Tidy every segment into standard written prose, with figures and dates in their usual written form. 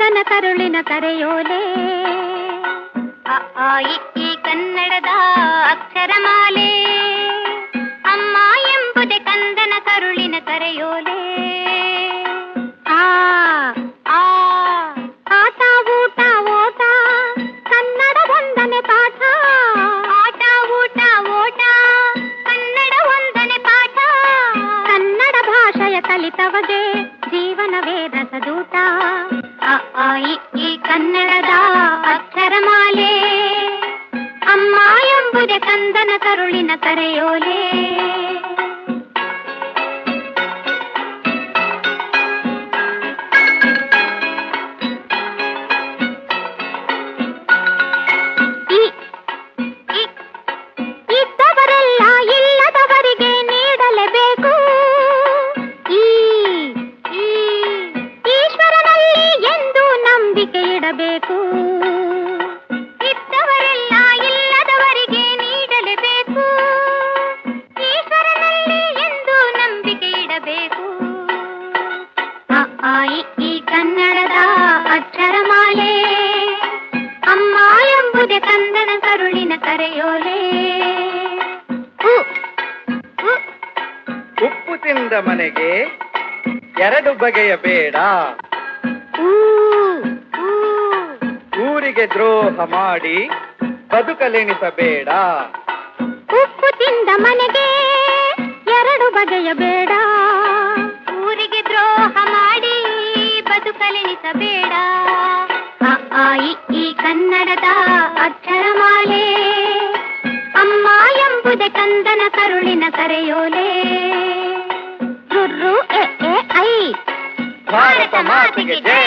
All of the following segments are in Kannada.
ಕಂದನ ಕರುಳಿನ ಕರೆಯೋಲೆ. ಅ ಆ ಇ ಈ ಕನ್ನಡದ ಅಕ್ಷರಮಾಲೆ, ಅಮ್ಮ ಎಂಬುದೇ ಕಂದನ ಕರುಳಿನ ಕರೆಯೋಲೆ. ಆ ಆ ಆಟ ಊಟ ಓಟ ಕನ್ನಡ ಒಂದನೆ ಪಾಠ. ಆಟ ಊಟ ಓಟ ಕನ್ನಡ ಒಂದನೆ ಪಾಠ. ಕನ್ನಡ ಭಾಷೆಯ ಕಲಿತವಗೆ ಜೀವನವೇ ರಸದೂಟ. ಅ ಆ ಇ ಈ ಕನ್ನಡದ ಅಕ್ಷರಮಾಲೆ, ಅಮ್ಮ ಎಂಬುದೇ ಕಂದನ ಕರುಳಿನ ಕರೆಯೋಲೆ. ಇದ್ದವರೆಲ್ಲ ಇಲ್ಲದವರಿಗೆ ನೀಡಲೇಬೇಕು. ಈಶ್ವರನಲ್ಲಿ ಎಂದು ನಂಬಿಕೆ ಇಡಬೇಕು. ಇದ್ದವರೆಲ್ಲ ಇಲ್ಲದವರಿಗೆ ನೀಡಲೇಬೇಕು. ಈಶ್ವರನಲ್ಲಿ ಎಂದು ನಂಬಿಕೆ ಇಡಬೇಕು. ಅ ಆ ಇ ಈ ಕನ್ನಡದ ಅಕ್ಷರಮಾಲೆ, ಅಮ್ಮ ಎಂಬುದೇ ಕಂದನ ಕರುಳಿನ ಕರೆಯೋಲೆ. ಉಪ್ಪು ತಿಂದ ಮನೆಗೆ ಎರಡು ಬಗೆಯ ಬೇಡ. ಊರಿಗೆ ದ್ರೋಹ ಮಾಡಿ ಬದುಕಲೆಣಿಸಬೇಡ. ಉಪ್ಪು ತಿಂದ ಮನೆಗೆ ಎರಡು ಬಗೆಯ ಬೇಡ. ಊರಿಗೆ ದ್ರೋಹ ಮಾಡಿ ಬದುಕಲೆಣಿಸಬೇಡ. ಅ ಆ ಇ ಈ ಕನ್ನಡದ ಅಕ್ಷರಮಾಲೆ, ಅಮ್ಮ ಎಂಬುದೇ ಕಂದನ ಕರುಳಿನ ಕರೆಯೋಲೆ. ರುರ್ರು ಎ ಎ ಐ. ಭಾರತ ಮಾತೆಗೆ ಜೈ.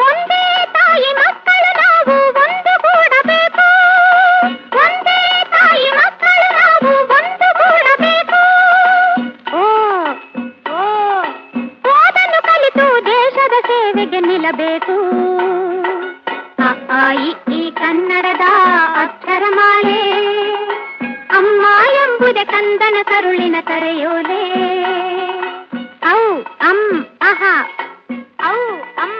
ಒಂದೇ ತಾಯಿ ಮಕ್ಕಳು ನಾವು ಒಂದು ಕೂಡಬೇಕು. ಒಂದೇ ತಾಯಿ ಮಕ್ಕಳು ನಾವು ಒಂದು ಕೂಡಬೇಕು. ಓದನ್ನು ಕಲಿತು ದೇಶದ ಸೇವೆಗೆ ನಿಲ್ಲಬೇಕು. ಅ ಆ ಇ ಈ ಕನ್ನಡದ ಅಕ್ಷರಮಾಲೆ, ಅಮ್ಮ ಎಂಬುದೇ ಕಂದನ ಕರುಳಿನ ಕರೆಯೋಲೆ. ಔ ಅಂ ಅಹ ಔ ಅಂ